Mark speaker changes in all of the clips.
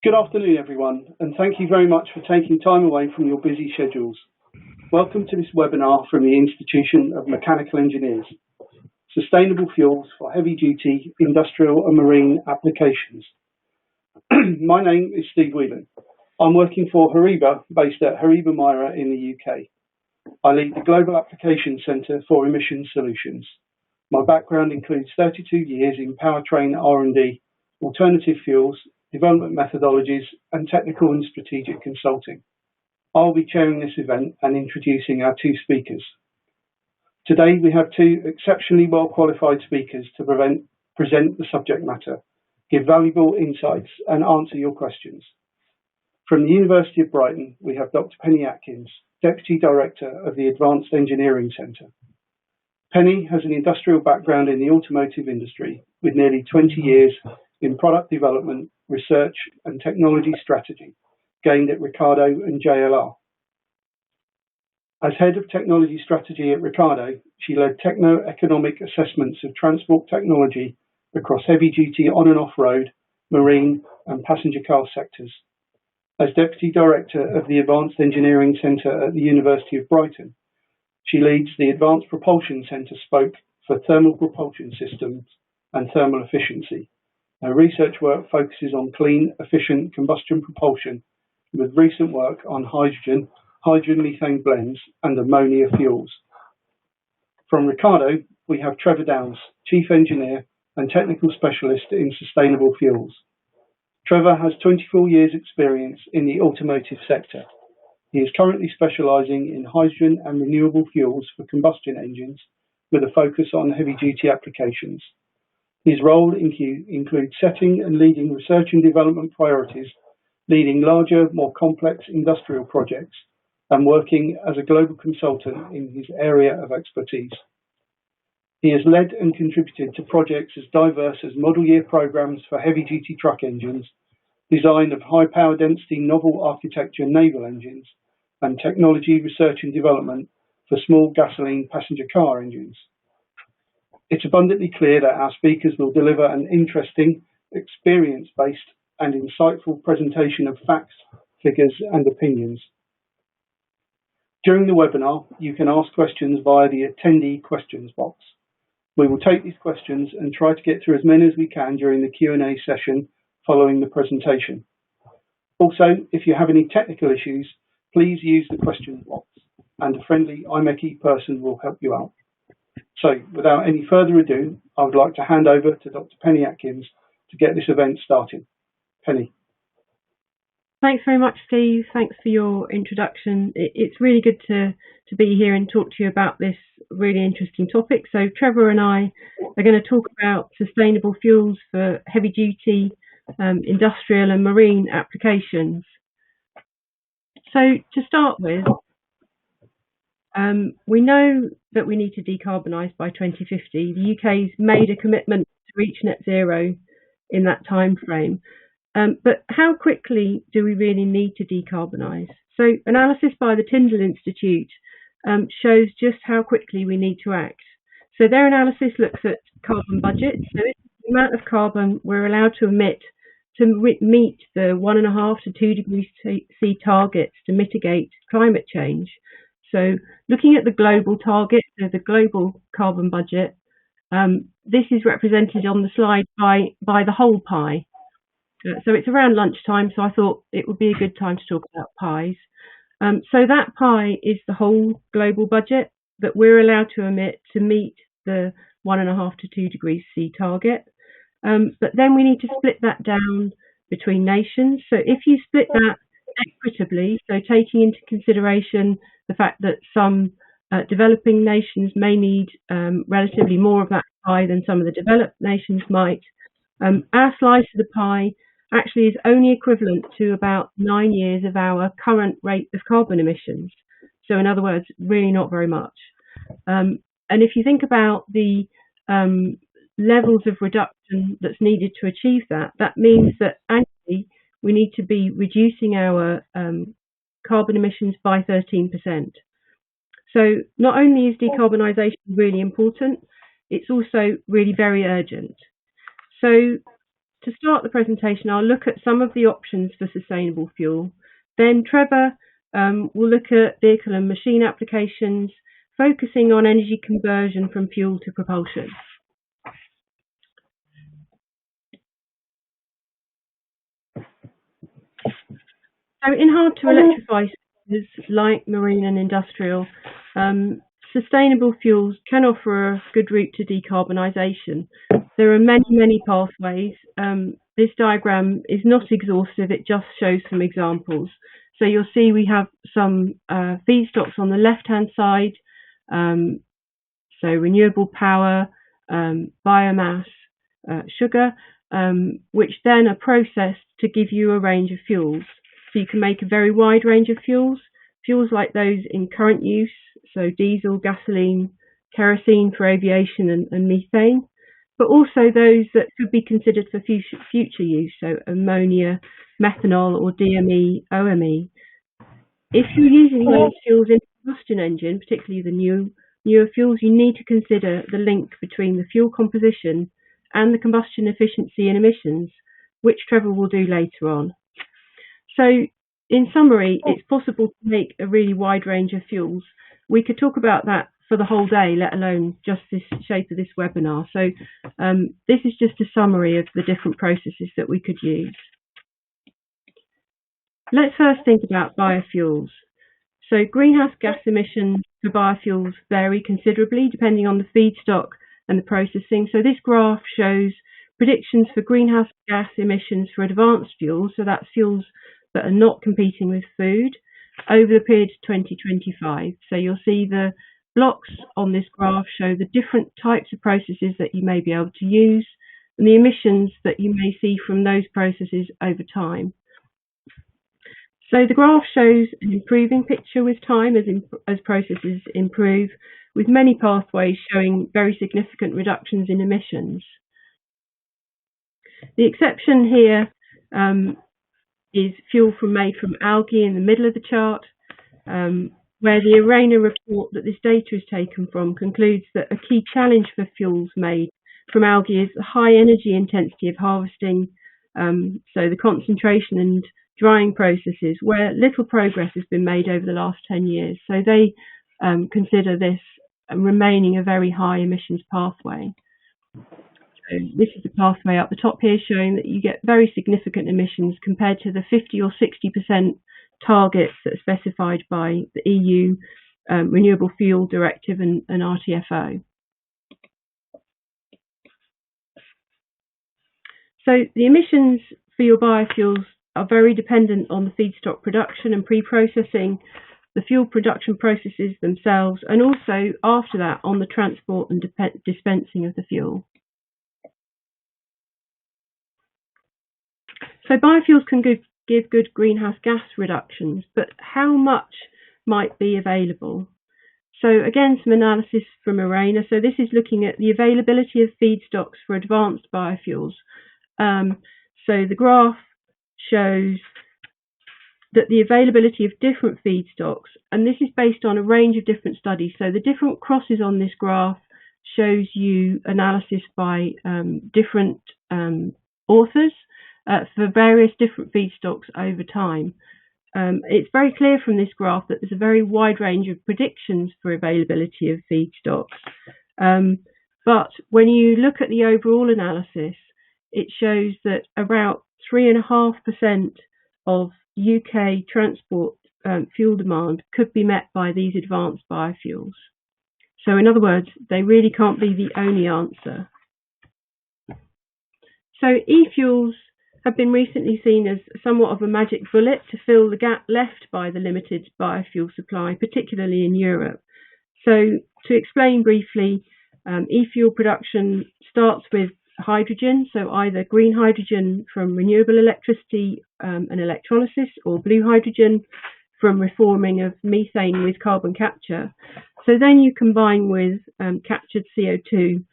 Speaker 1: Good afternoon, everyone, and thank you very much for taking time away from your busy schedules. Welcome to this webinar from the Institution of Mechanical Engineers, Sustainable Fuels for Heavy-Duty Industrial and Marine Applications. My name is Steve Whelan. I'm working for HORIBA, based at HORIBA Myra in the UK. I lead the Global Application Centre for Emissions Solutions. My background includes 32 years in powertrain R&D, alternative fuels, development methodologies, and technical and strategic consulting. I'll be chairing this event and introducing our two speakers. Today we have two exceptionally well qualified speakers to present the subject matter, give valuable insights and answer your questions. From the University of Brighton, we have Dr. Penny Atkins, Deputy Director of the Advanced Engineering Centre. Penny has an industrial background in the automotive industry with nearly 20 years in product development, research and technology strategy, gained at Ricardo and JLR. As Head of Technology Strategy at Ricardo, she led techno-economic assessments of transport technology across heavy-duty on- and off-road, marine and passenger car sectors. As Deputy Director of the Advanced Engineering Centre at the University of Brighton, she leads the Advanced Propulsion Centre spoke for thermal propulsion systems and thermal efficiency. Her research work focuses on clean, efficient combustion propulsion with recent work on hydrogen methane blends and ammonia fuels. From Ricardo, we have Trevor Downs, Chief Engineer and Technical Specialist in Sustainable Fuels. Trevor has 24 years experience in the automotive sector. He is currently specialising in hydrogen and renewable fuels for combustion engines with a focus on heavy-duty applications. His role includes setting and leading research and development priorities, leading larger, more complex industrial projects, and working as a global consultant in his area of expertise. He has led and contributed to projects as diverse as model year programs for heavy-duty truck engines, design of high power density novel architecture naval engines, and technology research and development for small gasoline passenger car engines. It's abundantly clear that our speakers will deliver an interesting, experience-based and insightful presentation of facts, figures and opinions. During the webinar, you can ask questions via the attendee questions box. We will take these questions and try to get through as many as we can during the Q&A session following the presentation. Also, if you have any technical issues, please use the questions box and a friendly IMechE person will help you out. So, without any further ado, I would like to hand over to Dr. Penny Atkins to get this event started. Penny.
Speaker 2: Thanks very much, Steve. Thanks for your introduction. It's really good to be here and talk to you about this really interesting topic. So Trevor and I are going to talk about sustainable fuels for heavy-duty industrial and marine applications. So to start with, we know that we need to decarbonise by 2050. The UK's made a commitment to reach net zero in that time frame. But how quickly do we really need to decarbonise? So analysis by the Tyndall Institute shows just how quickly we need to act. So their analysis looks at carbon budgets. So it's the amount of carbon we're allowed to emit to meet the 1.5 to 2 degrees C targets to mitigate climate change. So looking at the global target, so the global carbon budget, this is represented on the slide by the whole pie. So it's around lunchtime, so I thought it would be a good time to talk about pies. So that pie is the whole global budget that we're allowed to emit to meet the 1.5 to 2 degrees C target. But then we need to split that down between nations. So if you split that equitably, so taking into consideration the fact that some developing nations may need relatively more of that pie than some of the developed nations might, our slice of the pie actually is only equivalent to about 9 years of our current rate of carbon emissions. So in other words, really not very much. And if you think about the levels of reduction that's needed to achieve that, that means that annually we need to be reducing our carbon emissions by 13%. So not only is decarbonisation really important, it's also really very urgent. So to start the presentation, I'll look at some of the options for sustainable fuel. Then Trevor will look at vehicle and machine applications, focusing on energy conversion from fuel to propulsion. So in hard to electrify sectors like marine and industrial, sustainable fuels can offer a good route to decarbonisation. There are many pathways. This diagram is not exhaustive, it just shows some examples. So you'll see we have some feedstocks on the left-hand side, so renewable power, biomass, sugar, which then are processed to give you a range of fuels. So you can make a very wide range of fuels like those in current use, so diesel, gasoline, kerosene for aviation and methane, but also those that could be considered for future use, so ammonia, methanol or DME, OME. If you're using those fuels in a combustion engine, particularly the newer fuels, you need to consider the link between the fuel composition and the combustion efficiency and emissions, which Trevor will do later on. So, in summary, it's possible to make a really wide range of fuels. We could talk about that for the whole day, let alone just the shape of this webinar. So, this is just a summary of the different processes that we could use. Let's first think about biofuels. So, greenhouse gas emissions for biofuels vary considerably depending on the feedstock and the processing. So, this graph shows predictions for greenhouse gas emissions for advanced fuels, so that's fuels that are not competing with food, over the period to 2025. So you'll see the blocks on this graph show the different types of processes that you may be able to use and the emissions that you may see from those processes over time. So the graph shows an improving picture with time as processes improve, with many pathways showing very significant reductions in emissions. The exception here is fuel made from algae in the middle of the chart, where the ARENA report that this data is taken from concludes that a key challenge for fuels made from algae is the high energy intensity of harvesting, so the concentration and drying processes, where little progress has been made over the last 10 years. So they consider this remaining a very high emissions pathway. So this is the pathway up the top here showing that you get very significant emissions compared to the 50 or 60% targets that are specified by the EU Renewable Fuel Directive and RTFO. So the emissions for your biofuels are very dependent on the feedstock production and pre-processing, the fuel production processes themselves, and also after that on the transport and dispensing of the fuel. So biofuels can give good greenhouse gas reductions, but how much might be available? So again, some analysis from ARENA. So this is looking at the availability of feedstocks for advanced biofuels. So the graph shows that the availability of different feedstocks, and this is based on a range of different studies. So the different crosses on this graph shows you analysis by different authors for various different feedstocks over time. It's very clear from this graph that there's a very wide range of predictions for availability of feedstocks. But when you look at the overall analysis, it shows that about 3.5% of UK transport fuel demand could be met by these advanced biofuels. So in other words, they really can't be the only answer. So e-fuels have been recently seen as somewhat of a magic bullet to fill the gap left by the limited biofuel supply, particularly in Europe. So to explain briefly, e-fuel production starts with hydrogen, so either green hydrogen from renewable electricity and electrolysis, or blue hydrogen from reforming of methane with carbon capture. So then you combine with captured CO2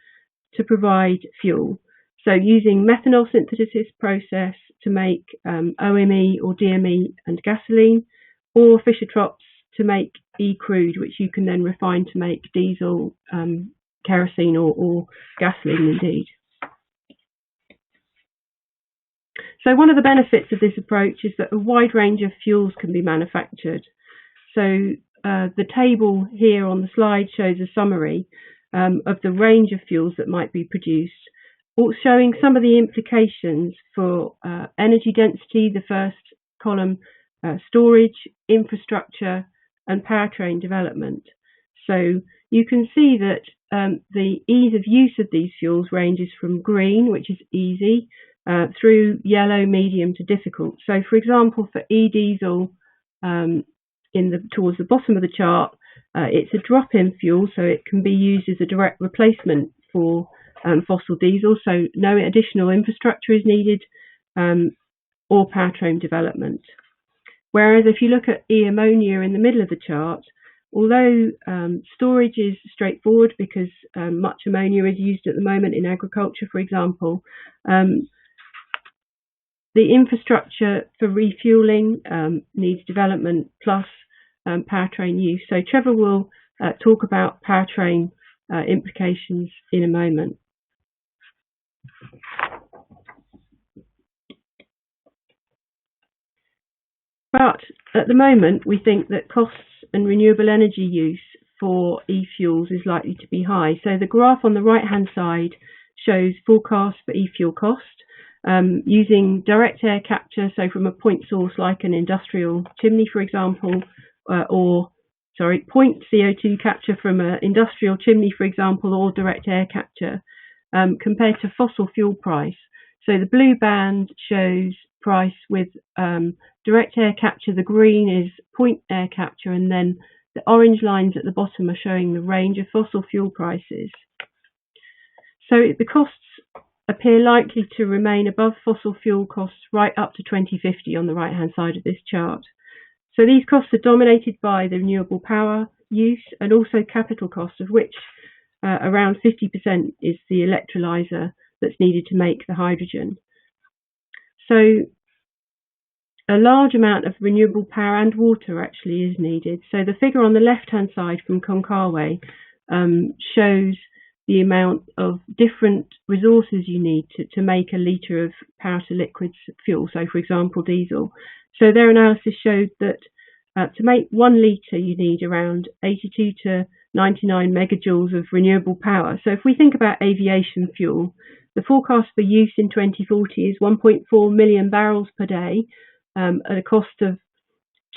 Speaker 2: to provide fuel. So using methanol synthesis process to make OME or DME and gasoline, or Fischer-Tropsch to make e-crude, which you can then refine to make diesel, kerosene or gasoline indeed. So one of the benefits of this approach is that a wide range of fuels can be manufactured. So the table here on the slide shows a summary of the range of fuels that might be produced, showing some of the implications for energy density, the first column, storage, infrastructure, and powertrain development. So you can see that the ease of use of these fuels ranges from green, which is easy, through yellow, medium to difficult. So, for example, for e-diesel, towards the bottom of the chart, it's a drop-in fuel, so it can be used as a direct replacement for fossil diesel. So no additional infrastructure is needed or powertrain development. Whereas if you look at e-ammonia in the middle of the chart, although storage is straightforward because much ammonia is used at the moment in agriculture, for example, the infrastructure for refueling needs development plus powertrain use. So Trevor will talk about powertrain implications in a moment. But at the moment, we think that costs and renewable energy use for e-fuels is likely to be high. So the graph on the right-hand side shows forecasts for e-fuel cost using direct air capture, so from a point source like an industrial chimney, for example, point CO2 capture from an industrial chimney, for example, or direct air capture compared to fossil fuel price. So the blue band shows price with direct air capture, the green is point air capture, and then the orange lines at the bottom are showing the range of fossil fuel prices. So the costs appear likely to remain above fossil fuel costs right up to 2050 on the right-hand side of this chart. So these costs are dominated by the renewable power use and also capital costs, of which around 50% is the electrolyzer that's needed to make the hydrogen. So a large amount of renewable power and water actually is needed. So the figure on the left-hand side from Concarway shows the amount of different resources you need to make a litre of power to liquids fuel, so for example diesel. So their analysis showed that to make 1 litre you need around 82 to 99 megajoules of renewable power. So if we think about aviation fuel, the forecast for use in 2040 is 1.4 million barrels per day at a cost of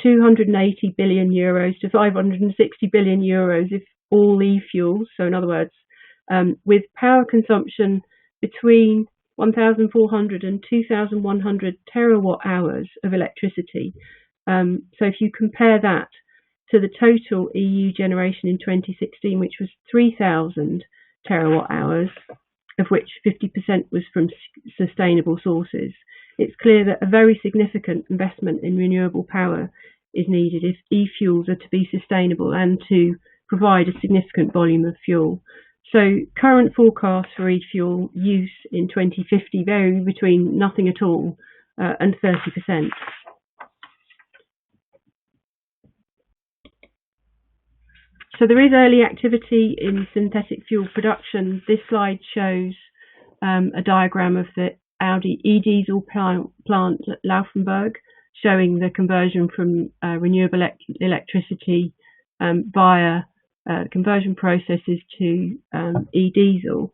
Speaker 2: 280 billion euros to 560 billion euros if all e-fuels, so in other words, with power consumption between 1,400 and 2,100 terawatt hours of electricity. So if you compare that to the total EU generation in 2016, which was 3,000 terawatt hours, of which 50% was from sustainable sources, it's clear that a very significant investment in renewable power is needed if e-fuels are to be sustainable and to provide a significant volume of fuel. So current forecasts for e-fuel use in 2050 vary between nothing at all and 30%. So there is early activity in synthetic fuel production. This slide shows a diagram of the Audi e-diesel plant at Laufenburg, showing the conversion from renewable electricity via conversion processes to e-diesel.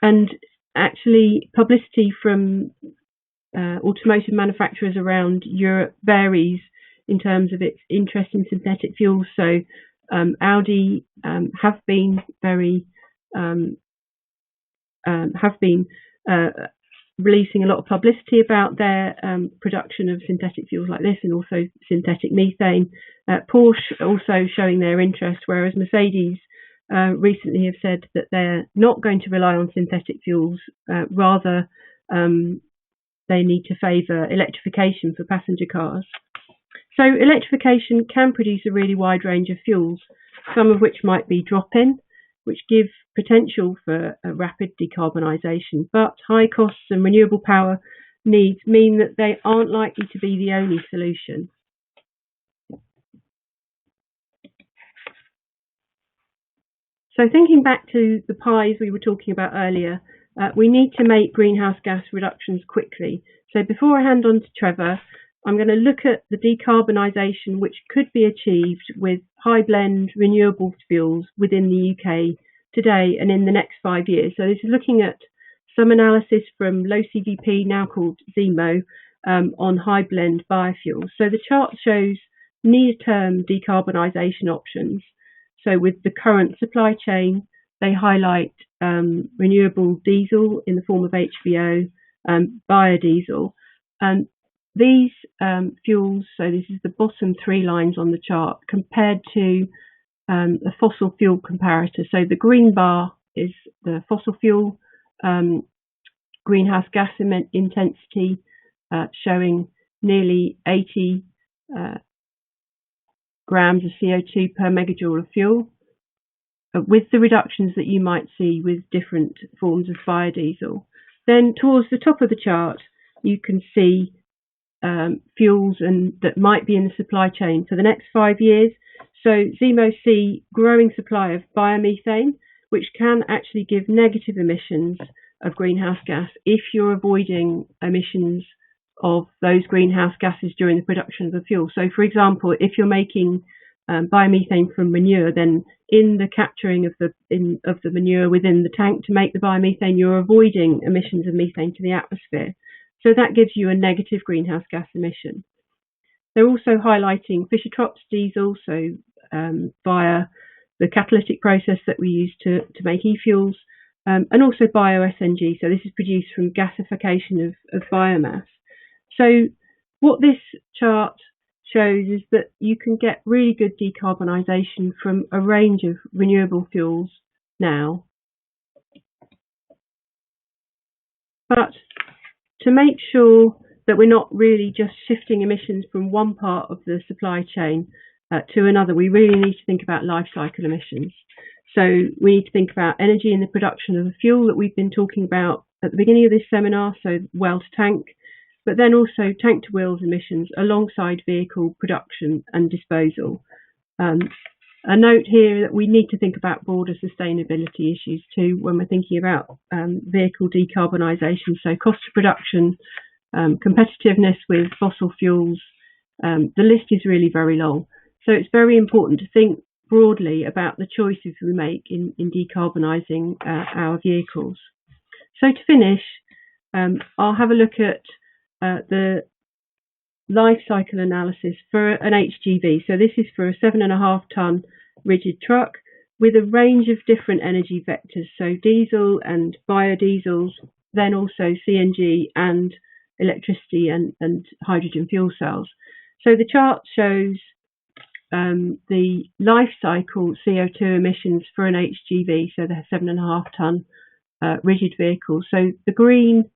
Speaker 2: And actually, publicity from automotive manufacturers around Europe varies in terms of its interest in synthetic fuels. So Audi have been releasing a lot of publicity about their production of synthetic fuels like this, and also synthetic methane. Porsche also showing their interest, whereas Mercedes recently have said that they're not going to rely on synthetic fuels, rather they need to favour electrification for passenger cars. So electrification can produce a really wide range of fuels, some of which might be drop-in, which give potential for a rapid decarbonisation, but high costs and renewable power needs mean that they aren't likely to be the only solution. So thinking back to the pies we were talking about earlier, we need to make greenhouse gas reductions quickly So before I hand on to Trevor, I'm going to look at the decarbonisation which could be achieved with high blend renewable fuels within the UK today and in the next 5 years. So this is looking at some analysis from low CVP, now called ZEMO, on high blend biofuels. So the chart shows near-term decarbonisation options. So with the current supply chain, they highlight renewable diesel in the form of HVO, biodiesel. And these fuels, so this is the bottom 3 lines on the chart, compared to a fossil fuel comparator. So the green bar is the fossil fuel greenhouse gas intensity, showing nearly 80 grams of CO2 per megajoule of fuel, with the reductions that you might see with different forms of biodiesel. Then towards the top of the chart, you can see fuels that might be in the supply chain for the next 5 years. So ZEMO see growing supply of biomethane, which can actually give negative emissions of greenhouse gas if you're avoiding emissions of those greenhouse gases during the production of the fuel. So for example, if you're making biomethane from manure, then in the capturing of the manure within the tank to make the biomethane, you're avoiding emissions of methane to the atmosphere. So that gives you a negative greenhouse gas emission. They're also highlighting Fischer-Tropsch diesel, so via the catalytic process that we use to make e-fuels, and also bio-SNG. So this is produced from gasification of biomass. So what this chart shows is that you can get really good decarbonisation from a range of renewable fuels now. But to make sure that we're not really just shifting emissions from one part of the supply chain to another, we really need to think about life cycle emissions. So we need to think about energy in the production of the fuel that we've been talking about at the beginning of this seminar, so well to tank, but then also tank to wheels emissions alongside vehicle production and disposal. A note here that we need to think about broader sustainability issues too when we're thinking about vehicle decarbonisation. So cost of production, competitiveness with fossil fuels, the list is really very long. So it's very important to think broadly about the choices we make in decarbonising our vehicles. So to finish, I'll have a look at the life cycle analysis for an HGV. So this is for a 7.5 tonne rigid truck with a range of different energy vectors, so diesel and biodiesels, then also CNG and electricity and hydrogen fuel cells. So the chart shows the life cycle CO2 emissions for an HGV, so the 7.5 tonne rigid vehicle. So the green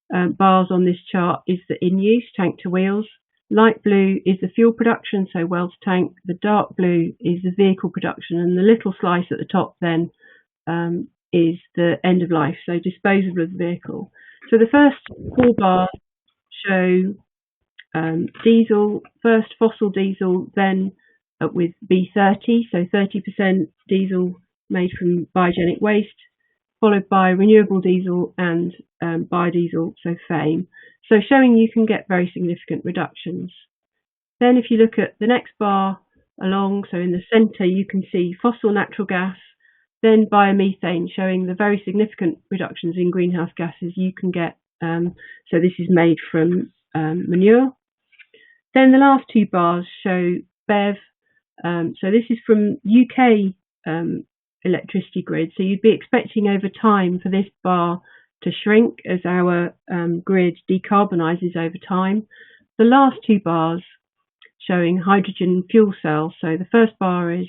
Speaker 2: bars on this chart is the in-use, tank to wheels. Light blue is the fuel production, so well to tank. The dark blue is the vehicle production, and the little slice at the top then is the end of life, so disposal of the vehicle. So the first 4 bars show diesel, first fossil diesel, then with B30, so 30% diesel made from biogenic waste, followed by renewable diesel and biodiesel, so FAME. So showing you can get very significant reductions. Then if you look at the next bar along, so in the centre you can see fossil natural gas, then biomethane, showing the very significant reductions in greenhouse gases you can get. So this is made from manure. Then the last 2 bars show BEV. So this is from UK electricity grid. So you'd be expecting over time for this bar to shrink as our grid decarbonises over time. The last 2 bars showing hydrogen fuel cells. So the first bar is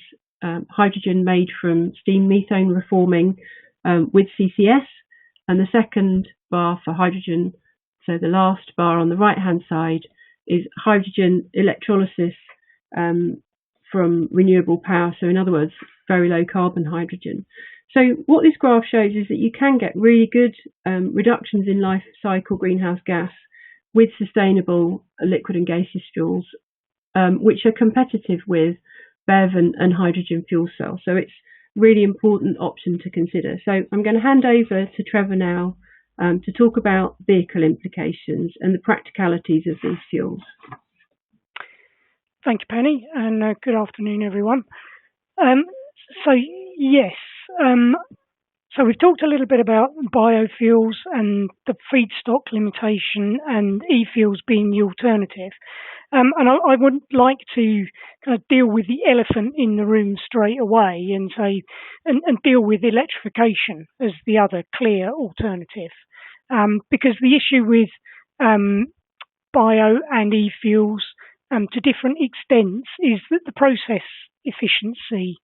Speaker 2: hydrogen made from steam methane reforming with CCS, and the second bar for hydrogen, so the last bar on the right hand side, is hydrogen electrolysis from renewable power. So in other words, very low carbon hydrogen. So what this graph shows is that you can get really good reductions in life cycle greenhouse gas with sustainable liquid and gaseous fuels, which are competitive with BEV and hydrogen fuel cells. So it's really important option to consider. So I'm going to hand over to Trevor now to talk about vehicle implications and the practicalities of these fuels.
Speaker 3: Thank you, Penny, and good afternoon, everyone. So yes, so we've talked a little bit about biofuels and the feedstock limitation and e-fuels being the alternative. And I would like to kind of deal with the elephant in the room straight away and say, and deal with electrification as the other clear alternative. Because the issue with bio and e-fuels to different extents is that the process efficiency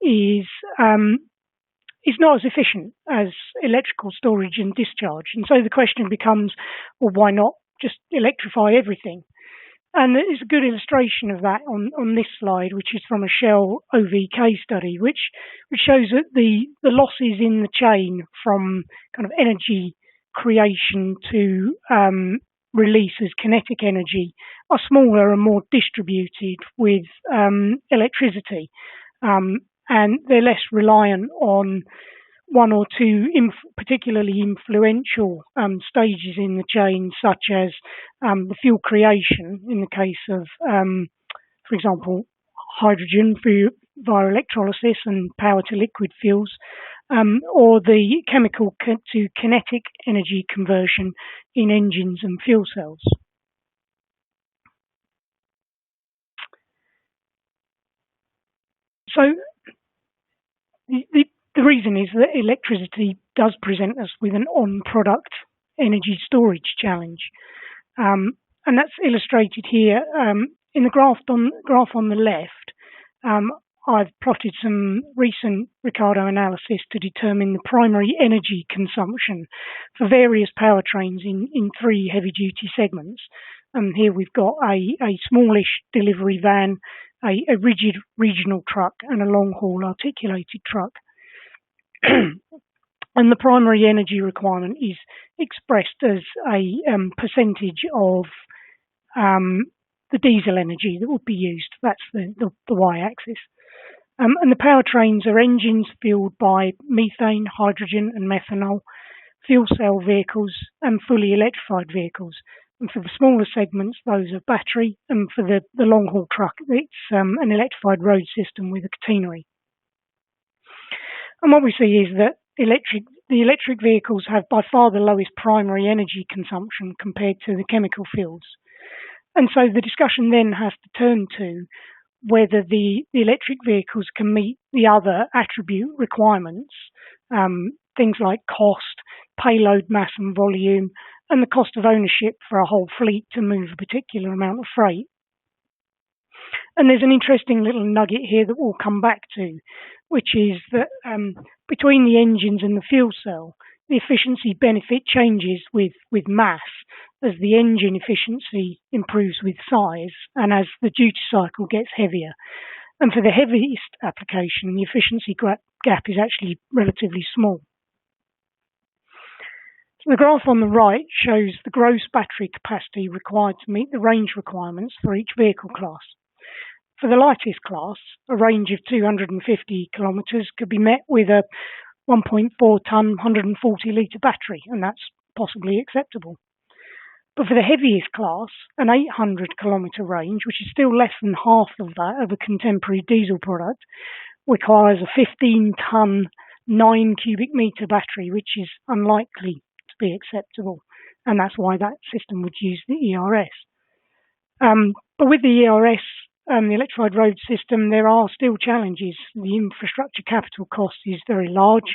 Speaker 3: is not as efficient as electrical storage and discharge. And so the question becomes, well, why not just electrify everything? And there's a good illustration of that on this slide, which is from a Shell OVK study, which shows that the losses in the chain from kind of energy creation to release as kinetic energy are smaller and more distributed with electricity. And they're less reliant on one or two particularly influential stages in the chain, such as the fuel creation in the case of, for example, hydrogen via electrolysis and power to liquid fuels, or the chemical to kinetic energy conversion in engines and fuel cells. So the reason is that electricity does present us with an on-product energy storage challenge. And that's illustrated here in the graph on the left. I've plotted some recent Ricardo analysis to determine the primary energy consumption for various powertrains in three heavy-duty segments. And here we've got a smallish delivery van, a rigid regional truck, and a long-haul articulated truck. And the primary energy requirement is expressed as a percentage of the diesel energy that would be used. That's the y-axis. And the powertrains are engines fueled by methane, hydrogen and methanol, fuel cell vehicles and fully electrified vehicles. And for the smaller segments, those are battery, and for the long-haul truck, it's an electrified road system with a catenary. And what we see is that the electric vehicles have by far the lowest primary energy consumption compared to the chemical fuels. And so the discussion then has to turn to whether the electric vehicles can meet the other attribute requirements, things like cost, payload mass and volume, and the cost of ownership for a whole fleet to move a particular amount of freight. And there's an interesting little nugget here that we'll come back to, which is that between the engines and the fuel cell, the efficiency benefit changes with mass as the engine efficiency improves with size and as the duty cycle gets heavier. And for the heaviest application, the efficiency gap is actually relatively small. So the graph on the right shows the gross battery capacity required to meet the range requirements for each vehicle class. For the lightest class, a range of 250 kilometres could be met with a 1.4 tonne, 140 litre battery, and that's possibly acceptable. But for the heaviest class, an 800 kilometre range, which is still less than half of that of a contemporary diesel product, requires a 15 tonne, 9 cubic metre battery, which is unlikely to be acceptable. And that's why that system would use the ERS. But with the ERS, the electrified road system, there are still challenges. The infrastructure capital cost is very large.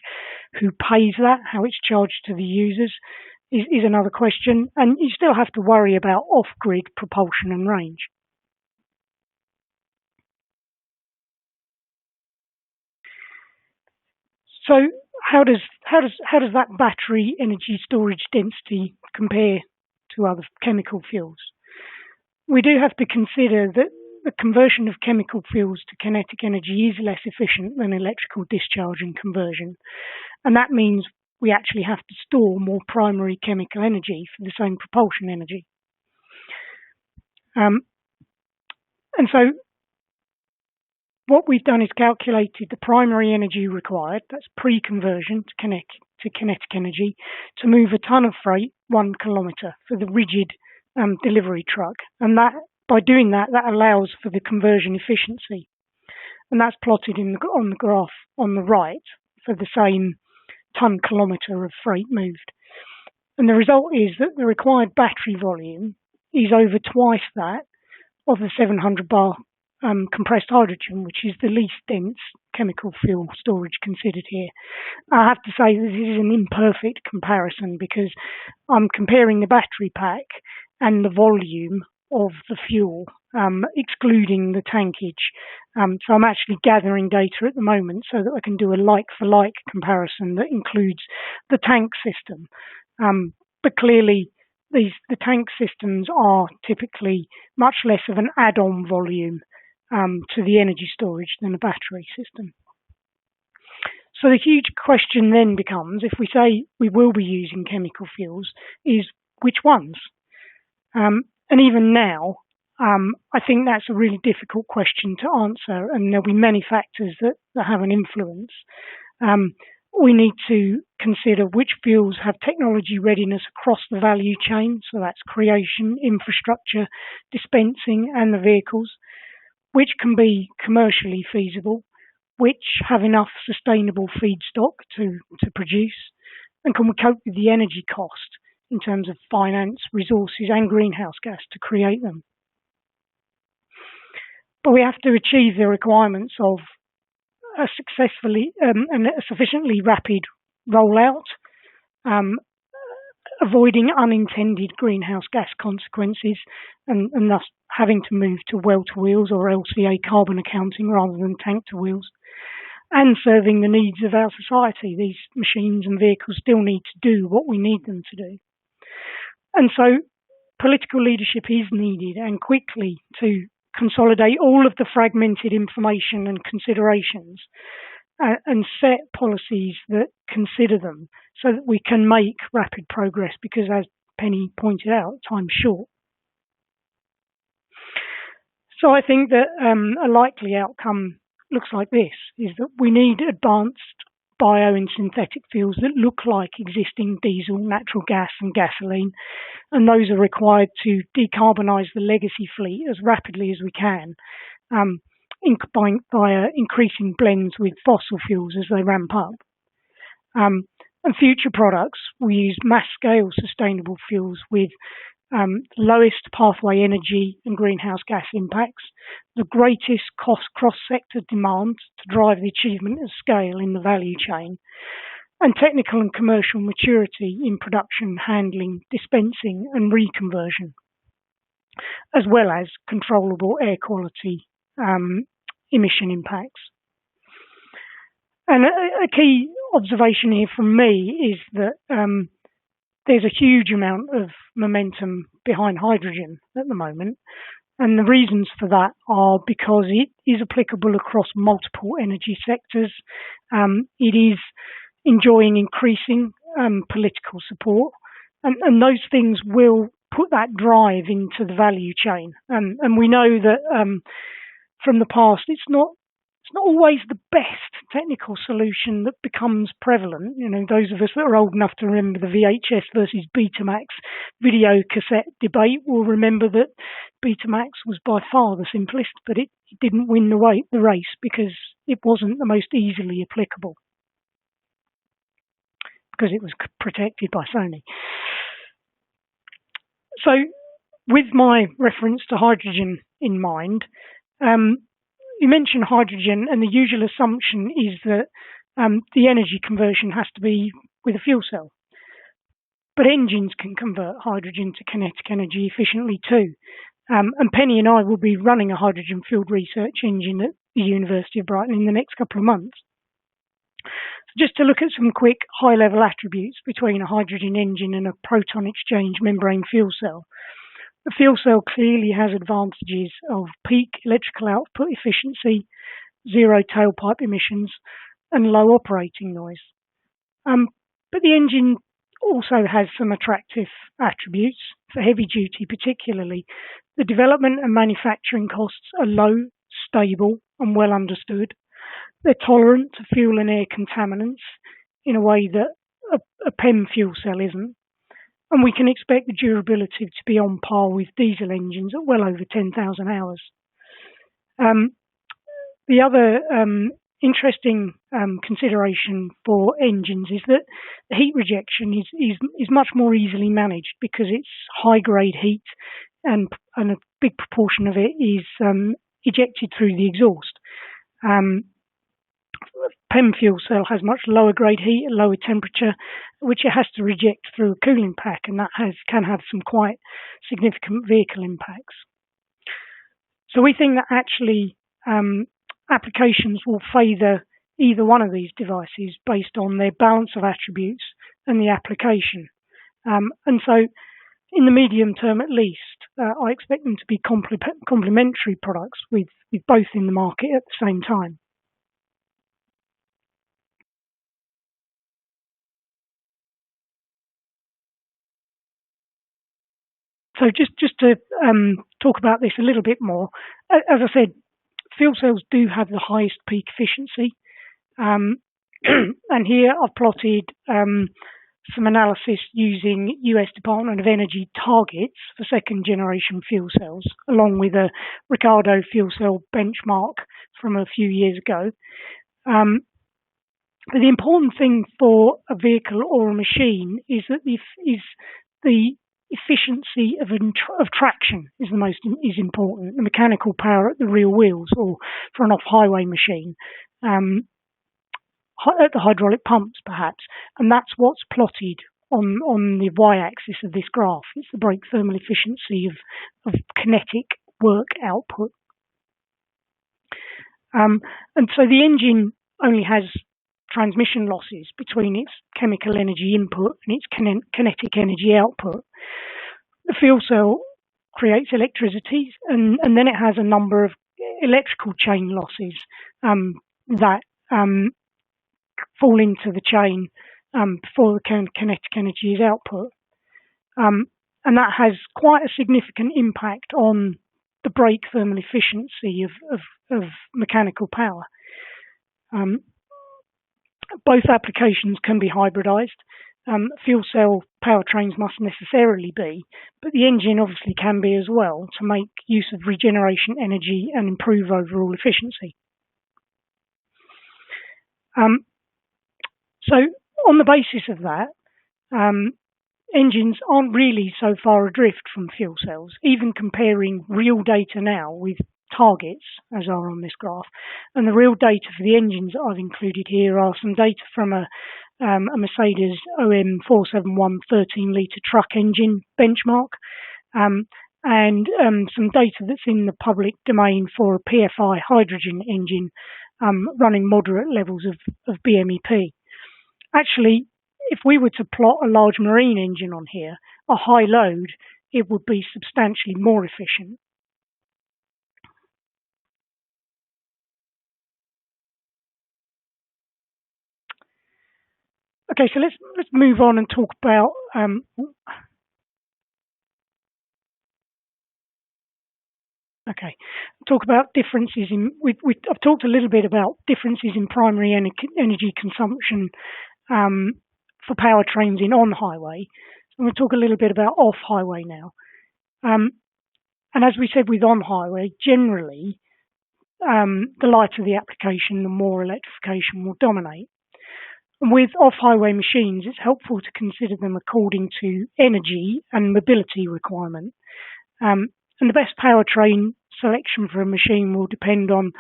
Speaker 3: Who pays that? How it's charged to the users is another question. And you still have to worry about off-grid propulsion and range. So how does that battery energy storage density compare to other chemical fuels? We do have to consider that the conversion of chemical fuels to kinetic energy is less efficient than electrical discharge and conversion. And that means we actually have to store more primary chemical energy for the same propulsion energy. And so what we've done is calculated the primary energy required, that's pre-conversion to kinetic energy, to move a ton of freight 1 kilometre for the rigid delivery truck. And that, by doing that, that allows for the conversion efficiency. And that's plotted on the graph on the right for the same ton kilometre of freight moved. And the result is that the required battery volume is over twice that of the 700 bar compressed hydrogen, which is the least dense chemical fuel storage considered here. I have to say this is an imperfect comparison because I'm comparing the battery pack and the volume of the fuel, excluding the tankage. So I'm actually gathering data at the moment so that I can do a like-for-like comparison that includes the tank system. But clearly, the tank systems are typically much less of an add-on volume to the energy storage than a battery system. So the huge question then becomes, if we say we will be using chemical fuels, is which ones? And even now, I think that's a really difficult question to answer, and there'll be many factors that have an influence. We need to consider which fuels have technology readiness across the value chain, so that's creation, infrastructure, dispensing, and the vehicles, which can be commercially feasible, which have enough sustainable feedstock to produce, and can we cope with the energy cost in terms of finance, resources, and greenhouse gas to create them. But we have to achieve the requirements of a and a sufficiently rapid rollout, avoiding unintended greenhouse gas consequences, and thus having to move to well-to-wheels or LCA carbon accounting rather than tank-to-wheels, and serving the needs of our society. These machines and vehicles still need to do what we need them to do. And so political leadership is needed, and quickly, to consolidate all of the fragmented information and considerations and set policies that consider them so that we can make rapid progress, because as Penny pointed out, time's short. So I think that a likely outcome looks like this, is that we need advanced bio and synthetic fuels that look like existing diesel, natural gas and gasoline, and those are required to decarbonise the legacy fleet as rapidly as we can by increasing blends with fossil fuels as they ramp up. And future products, we use mass-scale sustainable fuels with lowest pathway energy and greenhouse gas impacts, the greatest cost cross-sector demand to drive the achievement of scale in the value chain, and technical and commercial maturity in production, handling, dispensing and reconversion, as well as controllable air quality emission impacts. And a key observation here from me is that there's a huge amount of momentum behind hydrogen at the moment. And the reasons for that are because it is applicable across multiple energy sectors. It is enjoying increasing political support. And those things will put that drive into the value chain. And we know that from the past, it's not always the best technical solution that becomes prevalent. You know, those of us that are old enough to remember the VHS versus Betamax video cassette debate will remember that Betamax was by far the simplest, but it didn't win the race because it wasn't the most easily applicable, because it was protected by Sony. So with my reference to hydrogen in mind, you mentioned hydrogen, and the usual assumption is that the energy conversion has to be with a fuel cell. But engines can convert hydrogen to kinetic energy efficiently too. And Penny and I will be running a hydrogen-fueled research engine at the University of Brighton in the next couple of months. So just to look at some quick high-level attributes between a hydrogen engine and a proton exchange membrane fuel cell. The fuel cell clearly has advantages of peak electrical output efficiency, zero tailpipe emissions, and low operating noise. But the engine also has some attractive attributes, for heavy duty particularly. The development and manufacturing costs are low, stable and well understood. They're tolerant to fuel and air contaminants in a way that a PEM fuel cell isn't. And we can expect the durability to be on par with diesel engines at well over 10,000 hours. The other interesting consideration for engines is that the heat rejection is much more easily managed because it's high-grade heat and a big proportion of it is ejected through the exhaust. PEM fuel cell has much lower grade heat at lower temperature, which it has to reject through a cooling pack, and that can have some quite significant vehicle impacts. So we think that actually applications will favour either one of these devices based on their balance of attributes and the application. And so in the medium term at least, I expect them to be complementary products with both in the market at the same time. So just to talk about this a little bit more, as I said, fuel cells do have the highest peak efficiency. And here I've plotted some analysis using US Department of Energy targets for second generation fuel cells, along with a Ricardo fuel cell benchmark from a few years ago. But the important thing for a vehicle or a machine is that the efficiency of traction is important. The mechanical power at the rear wheels, or for an off-highway machine, at the hydraulic pumps perhaps, and that's what's plotted on the y-axis of this graph. It's the brake thermal efficiency of kinetic work output. And so the engine only has transmission losses between its chemical energy input and its kinetic energy output. The fuel cell creates electricity, and then it has a number of electrical chain losses that fall into the chain before the kinetic energy is output. And that has quite a significant impact on the brake thermal efficiency of mechanical power. Both applications can be hybridized. Fuel cell powertrains must necessarily be, but the engine obviously can be as well to make use of regeneration energy and improve overall efficiency. So on the basis of that, engines aren't really so far adrift from fuel cells, even comparing real data now with targets, as are on this graph. And the real data for the engines that I've included here are some data from a Mercedes OM 471 13-litre truck engine benchmark, and some data that's in the public domain for a PFI hydrogen engine running moderate levels of BMEP. Actually, if we were to plot a large marine engine on here, a high load, it would be substantially more efficient. Okay, so let's move on and talk about differences in. I've talked a little bit about differences in primary energy consumption for powertrains in on-highway. I'm going to talk a little bit about off-highway now. And as we said with on-highway, generally, the lighter the application, the more electrification will dominate. And with off-highway machines, it's helpful to consider them according to energy and mobility requirement. And the best powertrain selection for a machine will depend on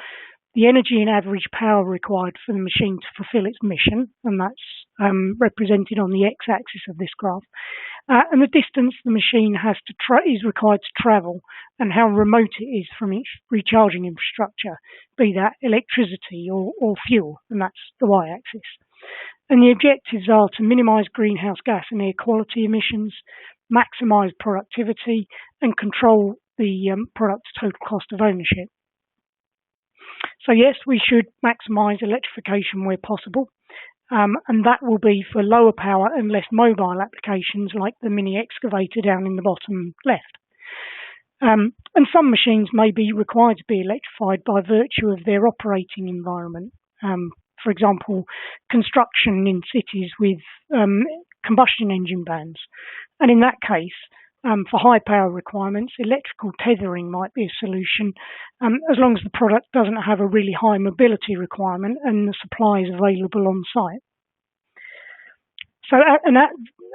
Speaker 3: the energy and average power required for the machine to fulfill its mission, and that's represented on the x-axis of this graph, and the distance the machine is required to travel, and how remote it is from its recharging infrastructure, be that electricity or fuel, and that's the y-axis. And the objectives are to minimise greenhouse gas and air quality emissions, maximise productivity, and control the product's total cost of ownership. So yes, we should maximise electrification where possible, and that will be for lower power and less mobile applications like the mini excavator down in the bottom left. And some machines may be required to be electrified by virtue of their operating environment. For example, construction in cities with combustion engine bans. And in that case, for high power requirements, electrical tethering might be a solution, as long as the product doesn't have a really high mobility requirement and the supply is available on site. So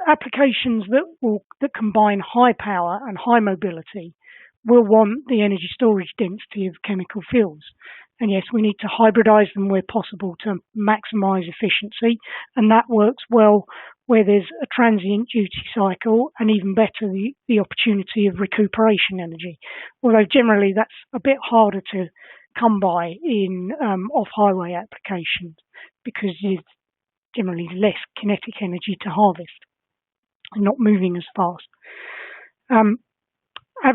Speaker 3: applications that combine high power and high mobility will want the energy storage density of chemical fuels. And yes, we need to hybridize them where possible to maximize efficiency, and that works well where there's a transient duty cycle, and even better, the opportunity of recuperation energy. Although generally that's a bit harder to come by in off-highway applications because there's generally less kinetic energy to harvest and not moving as fast. As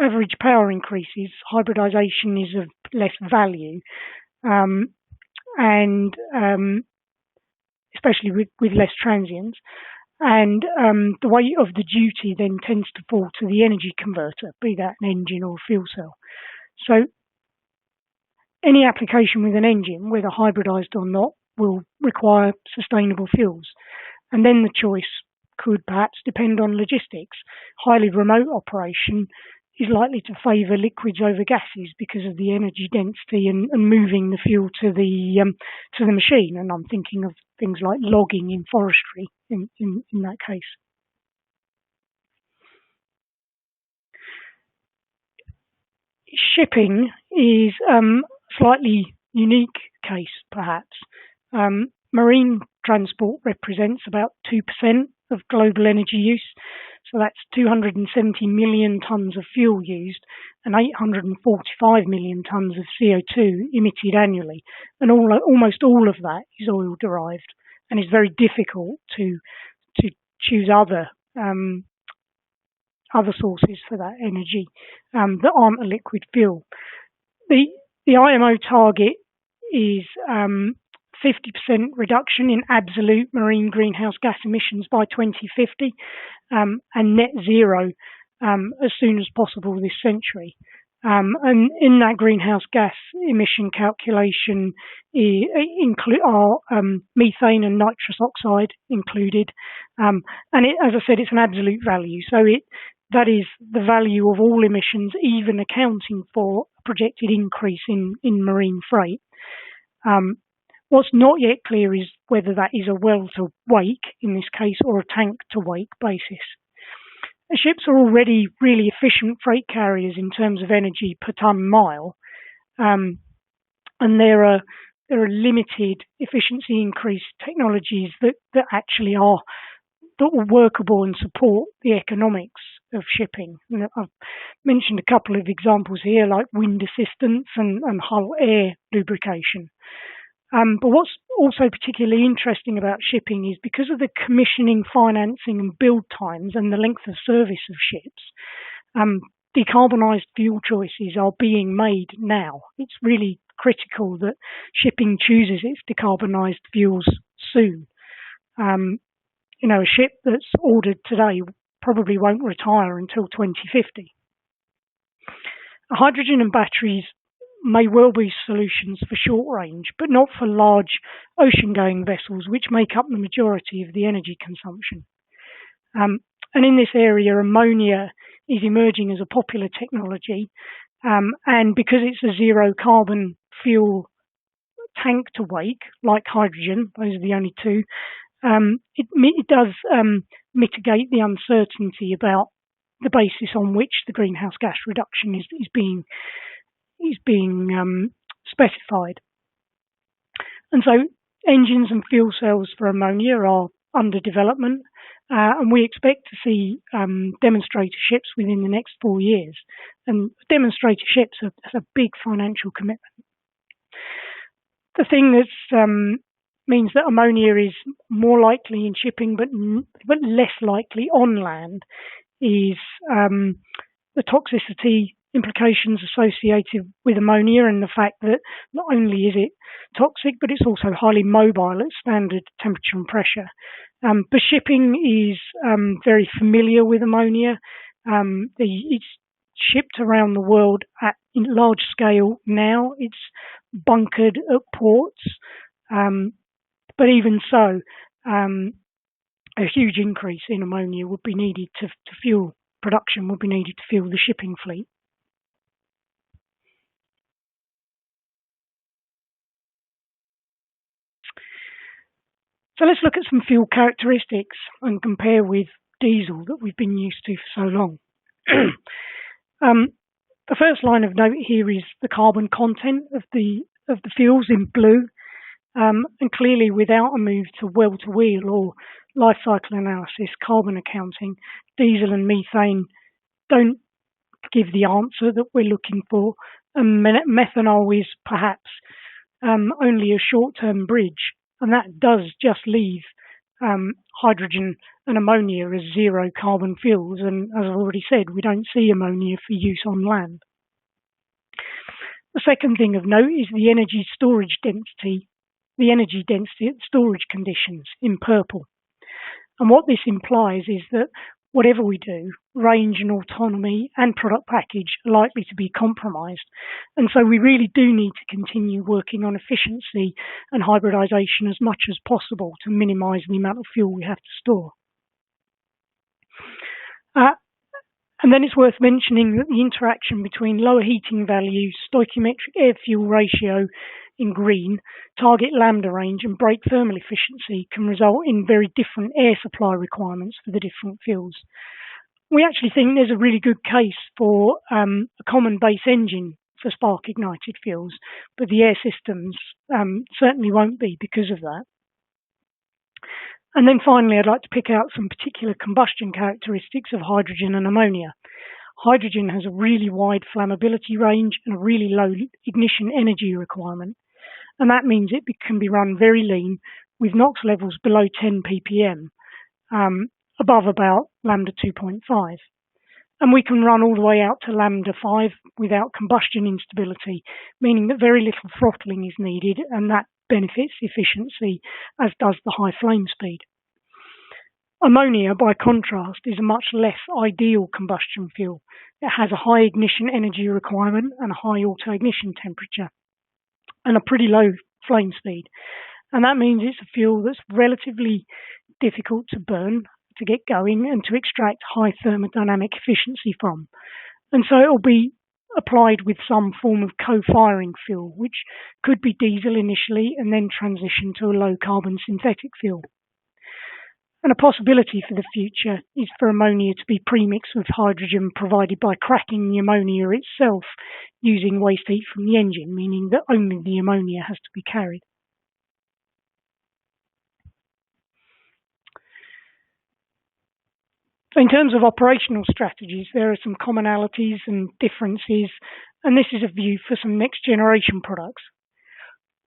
Speaker 3: average power increases, hybridization is of less value, and especially with less transients. And the weight of the duty then tends to fall to the energy converter, be that an engine or a fuel cell. So any application with an engine, whether hybridized or not, will require sustainable fuels. And then the choice could perhaps depend on logistics. Highly remote operation is likely to favour liquids over gases because of the energy density and moving the fuel to the machine. And I'm thinking of things like logging in forestry in that case. Shipping is a slightly unique case, perhaps. Marine transport represents about 2% of global energy use. So that's 270 million tonnes of fuel used and 845 million tonnes of CO2 emitted annually. And almost all of that is oil derived, and it's very difficult to choose other sources for that energy that aren't a liquid fuel. The IMO target is 50% reduction in absolute marine greenhouse gas emissions by 2050, and net zero as soon as possible this century. And in that greenhouse gas emission calculation are methane and nitrous oxide included. And as I said, it's an absolute value. So that is the value of all emissions, even accounting for a projected increase in marine freight. What's not yet clear is whether that is a well-to-wake, in this case, or a tank-to-wake basis. The ships are already really efficient freight carriers in terms of energy per tonne mile, and there are limited efficiency increase technologies that actually are workable and support the economics of shipping. And I've mentioned a couple of examples here, like wind assistance and hull air lubrication. But what's also particularly interesting about shipping is because of the commissioning, financing and build times and the length of service of ships, decarbonised fuel choices are being made now. It's really critical that shipping chooses its decarbonised fuels soon. A ship that's ordered today probably won't retire until 2050. Hydrogen and batteries may well be solutions for short range, but not for large ocean-going vessels, which make up the majority of the energy consumption. And in this area, ammonia is emerging as a popular technology, and because it's a zero-carbon fuel tank to wake, like hydrogen, those are the only two, it does mitigate the uncertainty about the basis on which the greenhouse gas reduction is being specified. And so engines and fuel cells for ammonia are under development, and we expect to see demonstrator ships within the next 4 years. And demonstrator ships are a big financial commitment. The thing that means that ammonia is more likely in shipping but less likely on land is the toxicity implications associated with ammonia, and the fact that not only is it toxic, but it's also highly mobile at standard temperature and pressure. But shipping is very familiar with ammonia. It's shipped around the world at large scale now. It's bunkered at ports, but even so, a huge increase in ammonia would be needed to fuel production, would be needed to fuel the shipping fleet. So let's look at some fuel characteristics and compare with diesel that we've been used to for so long. The first line of note here is the carbon content of the fuels in blue, and clearly without a move to well-to-wheel or life cycle analysis, carbon accounting, diesel and methane don't give the answer that we're looking for, and methanol is perhaps only a short-term bridge, and that does just leave hydrogen and ammonia as zero carbon fuels, and as I've already said, we don't see ammonia for use on land. The second thing of note is the energy storage density, the energy density at storage conditions in purple. And what this implies is that whatever we do, range and autonomy and product package are likely to be compromised. And so we really do need to continue working on efficiency and hybridization as much as possible to minimize the amount of fuel we have to store. And then it's worth mentioning that the interaction between lower heating values, stoichiometric air-fuel ratio in green, target lambda range and brake thermal efficiency can result in very different air supply requirements for the different fuels. We actually think there's a really good case for a common base engine for spark-ignited fuels, but the air systems certainly won't be because of that. And then finally, I'd like to pick out some particular combustion characteristics of hydrogen and ammonia. Hydrogen has a really wide flammability range and a really low ignition energy requirement. And that means it can be run very lean with NOx levels below 10 ppm, above about lambda 2.5. And we can run all the way out to lambda 5 without combustion instability, meaning that very little throttling is needed, and that benefits efficiency, as does the high flame speed. Ammonia, by contrast, is a much less ideal combustion fuel. It has a high ignition energy requirement and a high auto-ignition temperature, and a pretty low flame speed. And that means it's a fuel that's relatively difficult to burn, to get going, and to extract high thermodynamic efficiency from. And so it will be applied with some form of co-firing fuel, which could be diesel initially and then transition to a low-carbon synthetic fuel. And a possibility for the future is for ammonia to be premixed with hydrogen provided by cracking the ammonia itself using waste heat from the engine, meaning that only the ammonia has to be carried. So in terms of operational strategies, there are some commonalities and differences, and this is a view for some next generation products.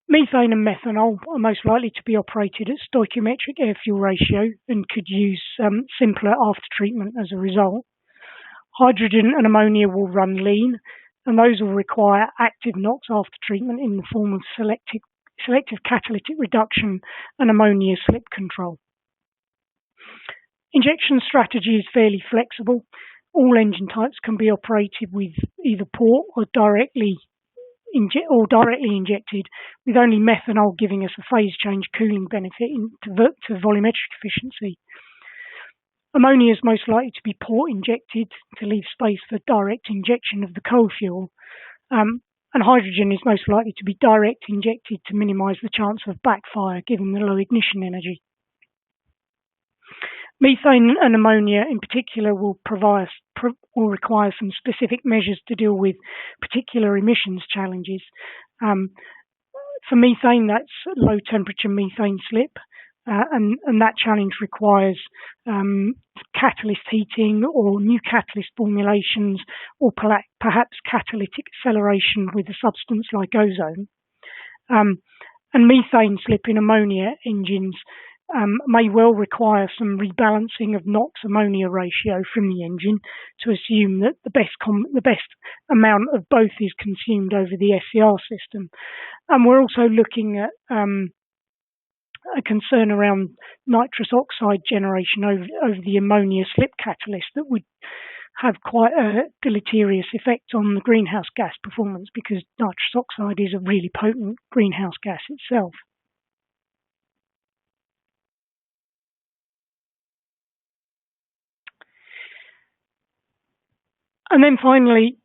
Speaker 3: Methane and methanol are most likely to be operated at stoichiometric air-fuel ratio and could use simpler after-treatment as a result. Hydrogen and ammonia will run lean, and those will require active NOx after-treatment in the form of selective catalytic reduction and ammonia slip control. Injection strategy is fairly flexible. All engine types can be operated with either port or directly injected, with only methanol giving us a phase change cooling benefit to volumetric efficiency. Ammonia is most likely to be port injected to leave space for direct injection of the coal fuel, and hydrogen is most likely to be direct injected to minimise the chance of backfire given the low ignition energy. Methane and ammonia in particular will require some specific measures to deal with particular emissions challenges. For methane, that's low temperature methane slip, and that challenge requires catalyst heating or new catalyst formulations, or perhaps catalytic acceleration with a substance like ozone. And methane slip in ammonia engines may well require some rebalancing of NOx ammonia ratio from the engine to assume that the best amount of both is consumed over the SCR system. And we're also looking at a concern around nitrous oxide generation over the ammonia slip catalyst that would have quite a deleterious effect on the greenhouse gas performance, because nitrous oxide is a really potent greenhouse gas itself. And then finally,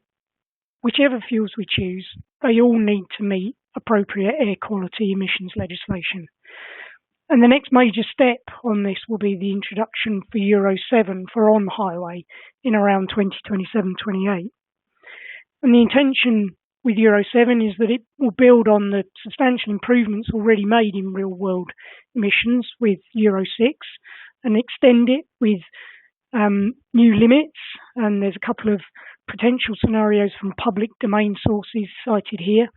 Speaker 3: whichever fuels we choose, they all need to meet appropriate air quality emissions legislation. And the next major step on this will be the introduction for Euro 7 for on-highway in around 2027-28. And the intention with Euro 7 is that it will build on the substantial improvements already made in real-world emissions with Euro 6 and extend it with new limits. And there's a couple of potential scenarios from public domain sources cited here.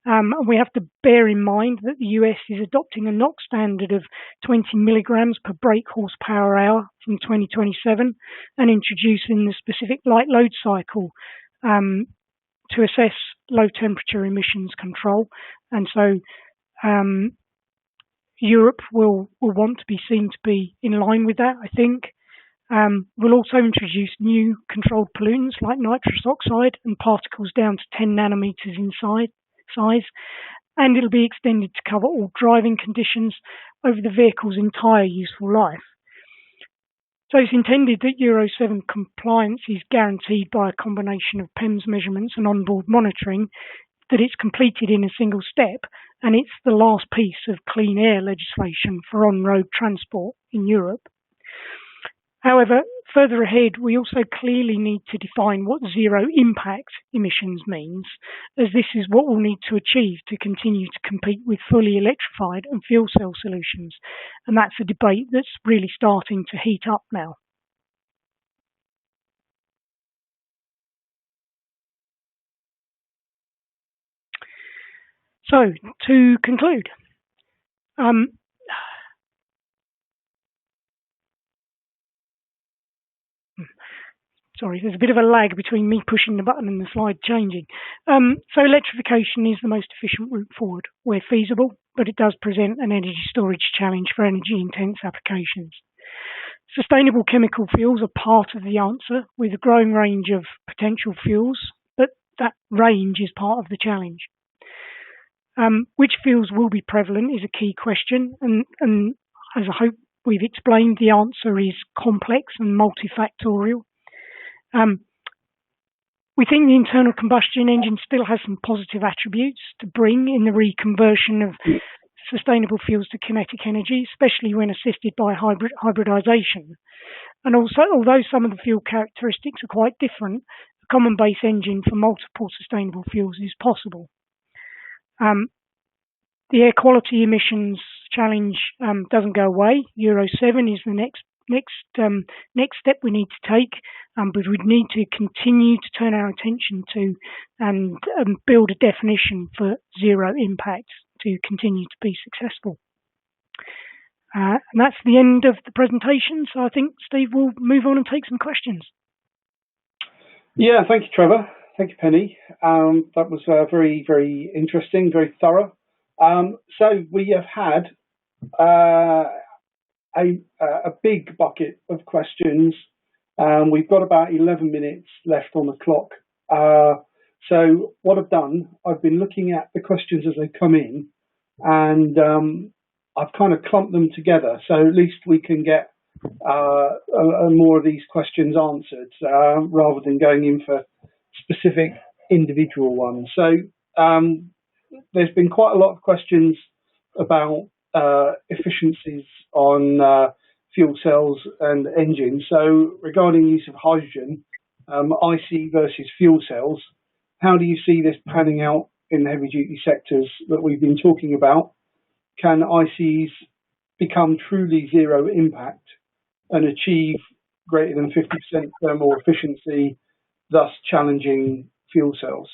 Speaker 3: And we have to bear in mind that the US is adopting a NOx standard of 20 milligrams per brake horsepower hour from 2027 and introducing the specific light load cycle to assess low temperature emissions control. And so Europe will want to be seen to be in line with that, I think. We'll also introduce new controlled pollutants like nitrous oxide and particles down to 10 nanometers in size, and it'll be extended to cover all driving conditions over the vehicle's entire useful life. So it's intended that Euro 7 compliance is guaranteed by a combination of PEMS measurements and onboard monitoring, that it's completed in a single step, and it's the last piece of clean air legislation for on-road transport in Europe. However, further ahead, we also clearly need to define what zero impact emissions means, as this is what we'll need to achieve to continue to compete with fully electrified and fuel cell solutions. And that's a debate that's really starting to heat up now. So, to conclude, sorry, there's a bit of a lag between me pushing the button and the slide changing. So electrification is the most efficient route forward where feasible, but it does present an energy storage challenge for energy-intense applications. Sustainable chemical fuels are part of the answer, with a growing range of potential fuels, but that range is part of the challenge. Which fuels will be prevalent is a key question, and as I hope we've explained, the answer is complex and multifactorial. We think the internal combustion engine still has some positive attributes to bring in the reconversion of sustainable fuels to kinetic energy, especially when assisted by hybridization. And also, although some of the fuel characteristics are quite different, a common base engine for multiple sustainable fuels is possible. The air quality emissions challenge doesn't go away. Euro 7 is the next step we need to take, but we need to continue to turn our attention to and build a definition for zero impact to continue to be successful. And that's the end of the presentation. So I think Steve will move on and take some questions.
Speaker 1: Yeah, thank you, Trevor. Thank you, Penny. That was very, very interesting, very thorough. So we have had a big bucket of questions. We've got about 11 minutes left on the clock. So what I've done, I've been looking at the questions as they come in, and I've kind of clumped them together, so at least we can get more of these questions answered, rather than going in for specific individual ones. So there's been quite a lot of questions about efficiencies on fuel cells and engines. So regarding use of hydrogen, IC versus fuel cells, how do you see this panning out in the heavy duty sectors that we've been talking about? Can ICs become truly zero impact and achieve greater than 50% thermal efficiency, thus challenging fuel cells?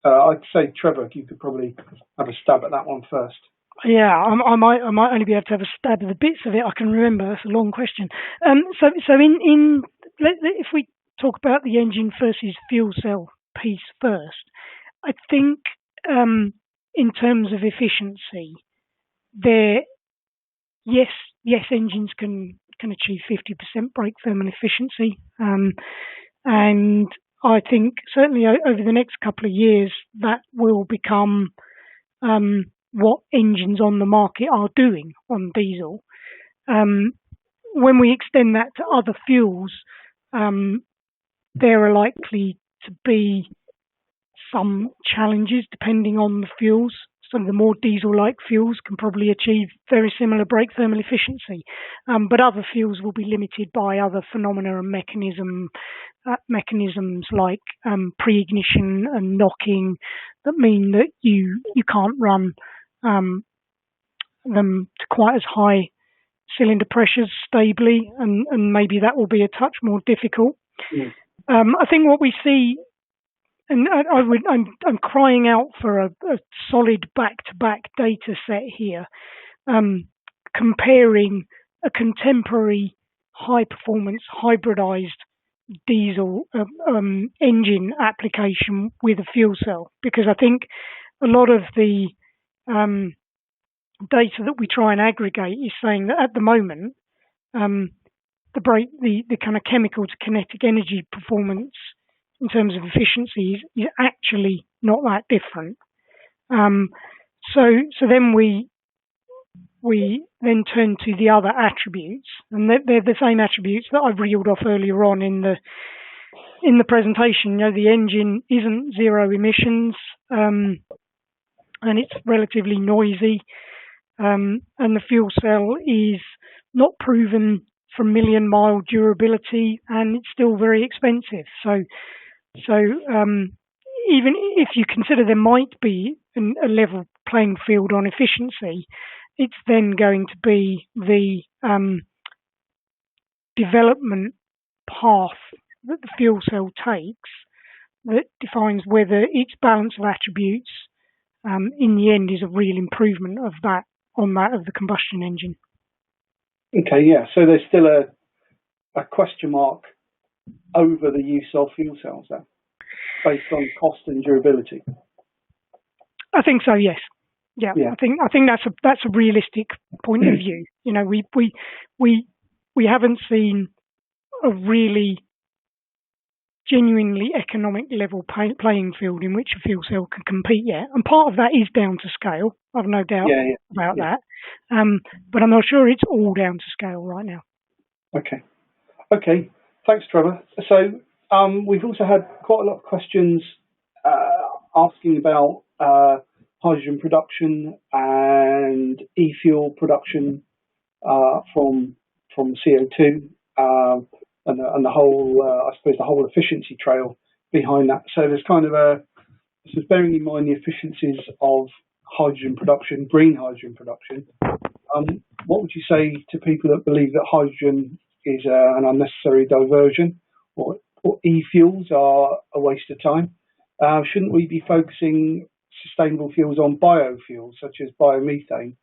Speaker 1: I'd say, Trevor, you could probably have a stab at that one first.
Speaker 3: Yeah, I might only be able to have a stab at the bits of it I can remember. That's a long question. So if we talk about the engine versus fuel cell piece first, I think in terms of efficiency, yes, engines can achieve 50% brake thermal efficiency, And I think certainly over the next couple of years, that will become what engines on the market are doing on diesel. When we extend that to other fuels, there are likely to be some challenges depending on the fuels. Some of the more diesel-like fuels can probably achieve very similar brake thermal efficiency, but other fuels will be limited by other phenomena and mechanisms like pre-ignition and knocking that mean that you can't run them to quite as high cylinder pressures stably, and maybe that will be a touch more difficult. I think what we see, and I'm crying out for a solid back-to-back data set here, comparing a contemporary high-performance hybridized diesel engine application with a fuel cell, because I think a lot of the data that we try and aggregate is saying that at the moment, the kind of chemical to kinetic energy performance in terms of efficiency is actually not that different. So then we then turn to the other attributes, and they're the same attributes that I've reeled off earlier on in the presentation. You know, the engine isn't zero emissions, and it's relatively noisy, and the fuel cell is not proven for million-mile durability, and it's still very expensive. So even if you consider there might be a level playing field on efficiency, it's then going to be the development path that the fuel cell takes that defines whether its balance of attributes in the end is a real improvement of that of the combustion engine.
Speaker 1: Okay, yeah. So there's still a question mark over the use of fuel cells then, based on cost and durability.
Speaker 3: I think so. Yes. Yeah. I think that's a realistic point of view. You know, we haven't seen a really genuinely economic level playing field in which a fuel cell can compete yet, and part of that is down to scale. I've no doubt about that, but I'm not sure it's all down to scale right now. Okay, thanks, Trevor. So we've also had quite a lot of questions asking about hydrogen production and e-fuel production from CO2. And the whole, I suppose, the whole efficiency trail behind that. So there's kind of this is bearing in mind the efficiencies of hydrogen production, green hydrogen production. What would you say to people that believe that hydrogen is an unnecessary diversion, or e-fuels are a waste of time? Shouldn't we be focusing sustainable fuels on biofuels, such as biomethane,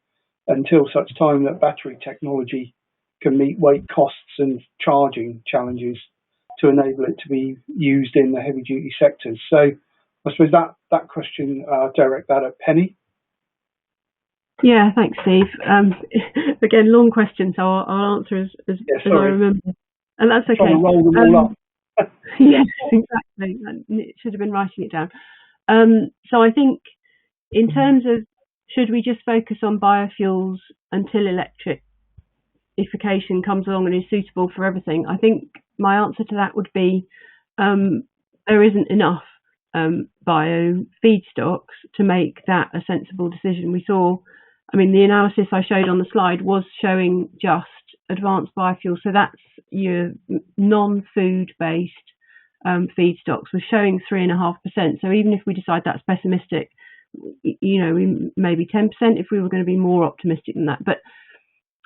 Speaker 3: until such time that battery technology can meet weight costs and charging challenges to enable it to be used in the heavy duty sectors? So I suppose that question, direct that at Penny.
Speaker 2: Yeah, thanks, Steve. Again, long question, so I'll answer as I remember. And that's okay.
Speaker 1: Trying to roll them all up.
Speaker 2: Yes, exactly. It should have been writing it down. So I think in terms of should we just focus on biofuels until electrification comes along and is suitable for everything, I think my answer to that would be there isn't enough bio feedstocks to make that a sensible decision. We saw, I mean, the analysis I showed on the slide was showing just advanced biofuels, so that's your non-food based feedstocks, was showing 3.5%. So even if we decide that's pessimistic, you know, maybe 10% if we were going to be more optimistic than that. But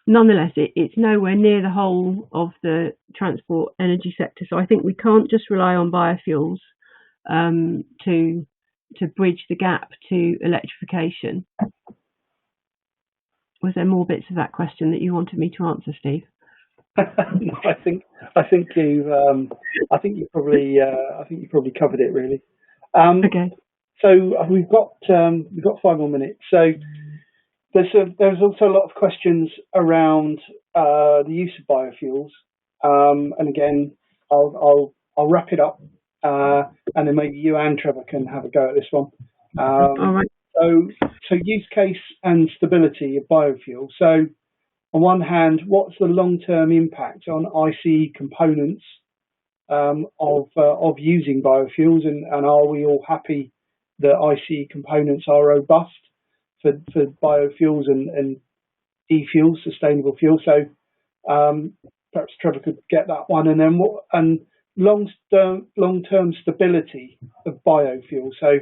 Speaker 2: nonetheless, it's nowhere near the whole of the transport energy sector. So I think we can't just rely on biofuels to bridge the gap to electrification. Was there more bits of that question that you wanted me to answer, Steve?
Speaker 1: No, I think you probably covered it really.
Speaker 2: Okay.
Speaker 1: So we've got 5 more minutes. So there's also a lot of questions around the use of biofuels, and again, I'll I'll wrap it up, and then maybe you and Trevor can have a go at this one.
Speaker 2: All right.
Speaker 1: So use case and stability of biofuel. So on one hand, what's the long-term impact on ICE components of using biofuels, and are we all happy that ICE components are robust for biofuels and e-fuels, sustainable fuel? So perhaps Trevor could get that one, and then long-term stability of biofuel. So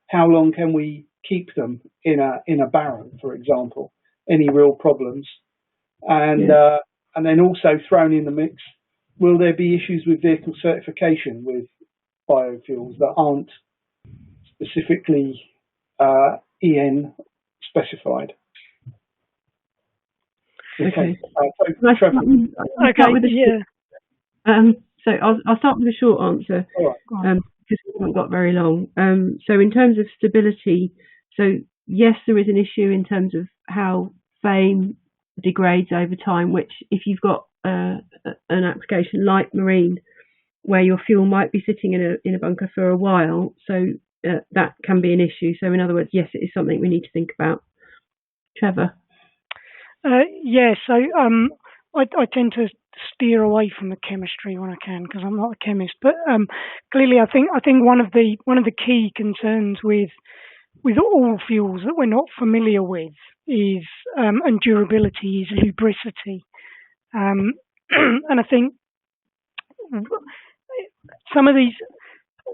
Speaker 1: how long can we keep them in a barrel, for example? Any real problems? And then also thrown in the mix, will there be issues with vehicle certification with biofuels that aren't specifically EN specified?
Speaker 2: Okay.
Speaker 1: So Trevor.
Speaker 2: So I'll start with a short answer, because we haven't got very long. So in terms of stability, so yes, there is an issue in terms of how FAME degrades over time, which if you've got an application like marine, where your fuel might be sitting in a bunker for a while, so that can be an issue. So in other words, yes, it is something we need to think about. Trevor?
Speaker 3: So I tend to steer away from the chemistry when I can, because I'm not a chemist. But clearly, I think one of the key concerns with all fuels that we're not familiar with is and durability is lubricity, and I think some of these.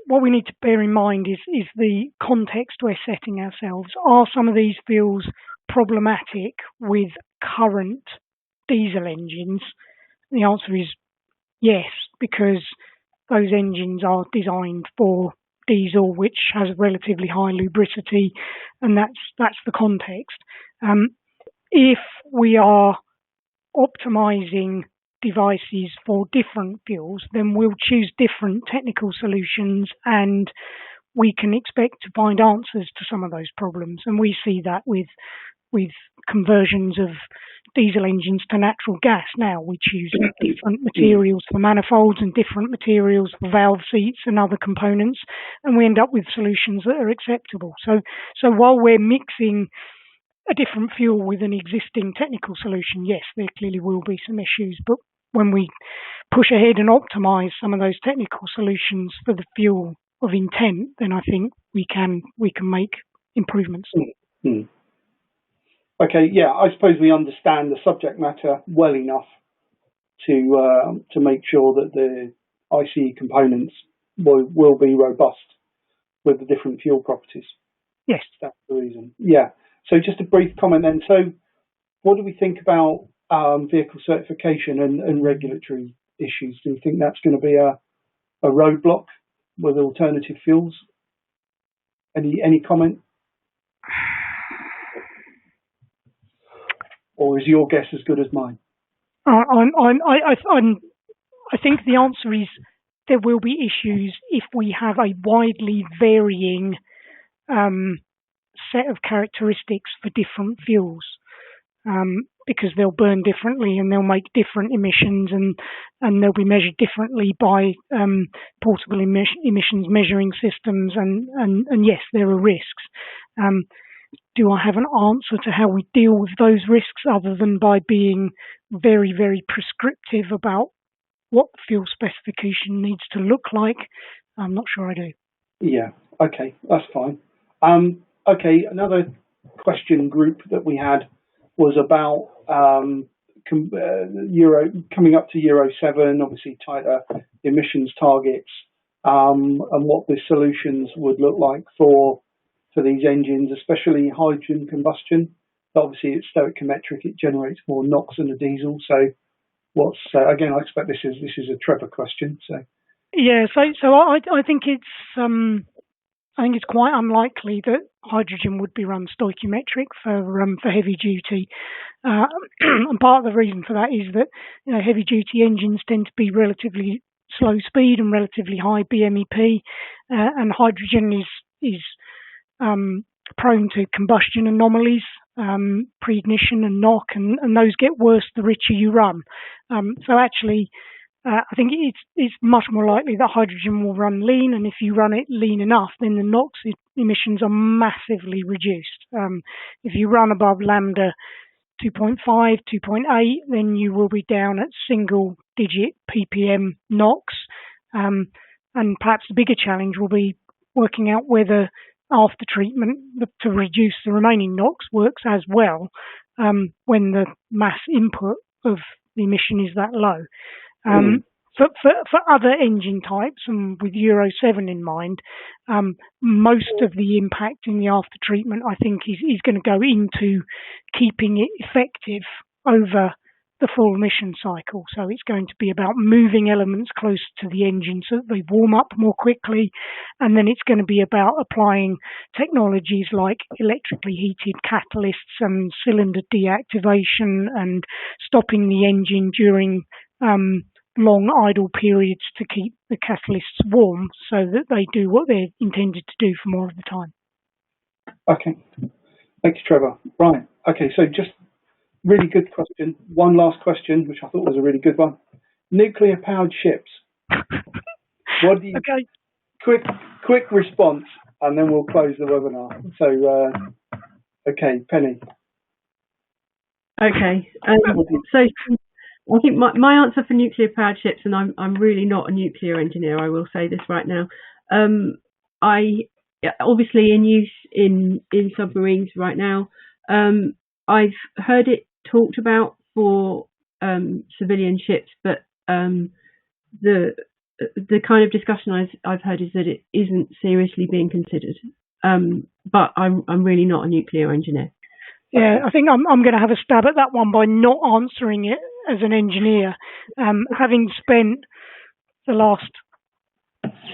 Speaker 3: What we need to bear in mind is the context we're setting ourselves. Are some of these fuels problematic with current diesel engines? The answer is yes, because those engines are designed for diesel, which has relatively high lubricity, and that's the context. If we are optimizing devices for different fuels, then we'll choose different technical solutions, and we can expect to find answers to some of those problems. And we see that with conversions of diesel engines to natural gas. Now we choose different materials for manifolds and different materials for valve seats and other components, and we end up with solutions that are acceptable. So while we're mixing a different fuel with an existing technical solution, yes, there clearly will be some issues, but when we push ahead and optimize some of those technical solutions for the fuel of intent, then I think we can make improvements.
Speaker 1: Mm-hmm. Okay, yeah, I suppose we understand the subject matter well enough to make sure that the ICE components will be robust with the different fuel properties.
Speaker 3: Yes.
Speaker 1: That's the reason. Yeah. So just a brief comment then. So what do we think about vehicle certification and regulatory issues? Do you think that's going to be a roadblock with alternative fuels? Any comment? Or is your guess as good as mine?
Speaker 3: I think the answer is there will be issues if we have a widely varying set of characteristics for different fuels, because they'll burn differently and they'll make different emissions, and they'll be measured differently by portable emissions measuring systems, and yes, there are risks. Do I have an answer to how we deal with those risks other than by being very, very prescriptive about what the fuel specification needs to look like? I'm not sure I do.
Speaker 1: Yeah, okay, that's fine. Okay, another question group that we had was about coming up to Euro 7, obviously tighter emissions targets, and what the solutions would look like for these engines, especially hydrogen combustion. Obviously, it's stoichiometric; it generates more NOx than a diesel. So, again? I expect this is a Trevor question. So,
Speaker 3: yeah. So I think it's quite unlikely that hydrogen would be run stoichiometric for heavy duty. And part of the reason for that is that heavy duty engines tend to be relatively slow speed and relatively high BMEP, and hydrogen is prone to combustion anomalies, pre-ignition and knock, and those get worse the richer you run. So actually, I think it's much more likely that hydrogen will run lean, and if you run it lean enough, then the NOx emissions are massively reduced. If you run above lambda 2.5, 2.8, then you will be down at single-digit ppm NOx, and perhaps the bigger challenge will be working out whether after treatment to reduce the remaining NOx works as well when the mass input of the emission is that low. For other engine types, and with Euro 7 in mind, most of the impact in the after treatment, I think, is going to go into keeping it effective over the full emission cycle. So it's going to be about moving elements closer to the engine so that they warm up more quickly, and then it's going to be about applying technologies like electrically heated catalysts and cylinder deactivation and stopping the engine during long idle periods to keep the catalysts warm so that they do what they're intended to do for more of the time.
Speaker 1: Okay, thanks, Trevor. Right, okay, so just really good question. One last question, which I thought was a really good one. Nuclear-powered ships. What do you? Okay. Quick response, and then we'll close the webinar. So, okay, Penny.
Speaker 2: Okay. So I think my answer for nuclear-powered ships, and I'm really not a nuclear engineer, I will say this right now. Obviously in use in submarines right now. I've heard it talked about for civilian ships, but the kind of discussion I've heard is that it isn't seriously being considered. But I'm really not a nuclear engineer.
Speaker 3: Yeah, I think I'm going to have a stab at that one by not answering it as an engineer. Having spent the last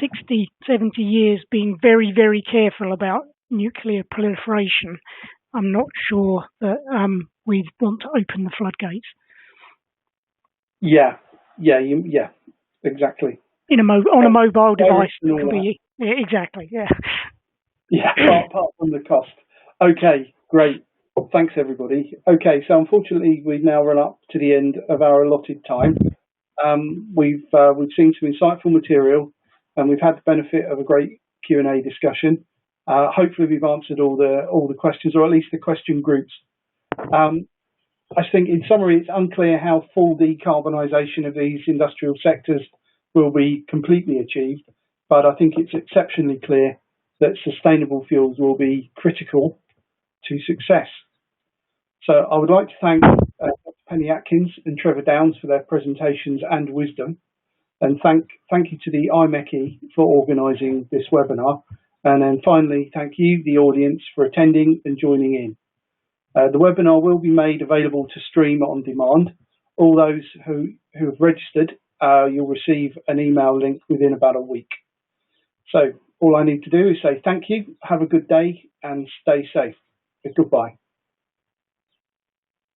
Speaker 3: 60, 70 years being very, very careful about nuclear proliferation, I'm not sure that we want to open the floodgates.
Speaker 1: Yeah, exactly.
Speaker 3: On a mobile device, it can be, yeah, exactly, yeah.
Speaker 1: Yeah, apart from the cost. Okay, great. Thanks, everybody. Okay, so unfortunately, we've now run up to the end of our allotted time. We've seen some insightful material, and we've had the benefit of a great Q&A discussion. Hopefully, we've answered all the questions, or at least the question groups. I think, in summary, it's unclear how full decarbonisation of these industrial sectors will be completely achieved, but I think it's exceptionally clear that sustainable fuels will be critical to success. So I would like to thank Penny Atkins and Trevor Downs for their presentations and wisdom, and thank you to the IMechE for organising this webinar, and then finally thank you, the audience, for attending and joining in. The webinar will be made available to stream on demand. All those who have registered, you'll receive an email link within about a week. So all I need to do is say thank you, have a good day, and stay safe. Goodbye.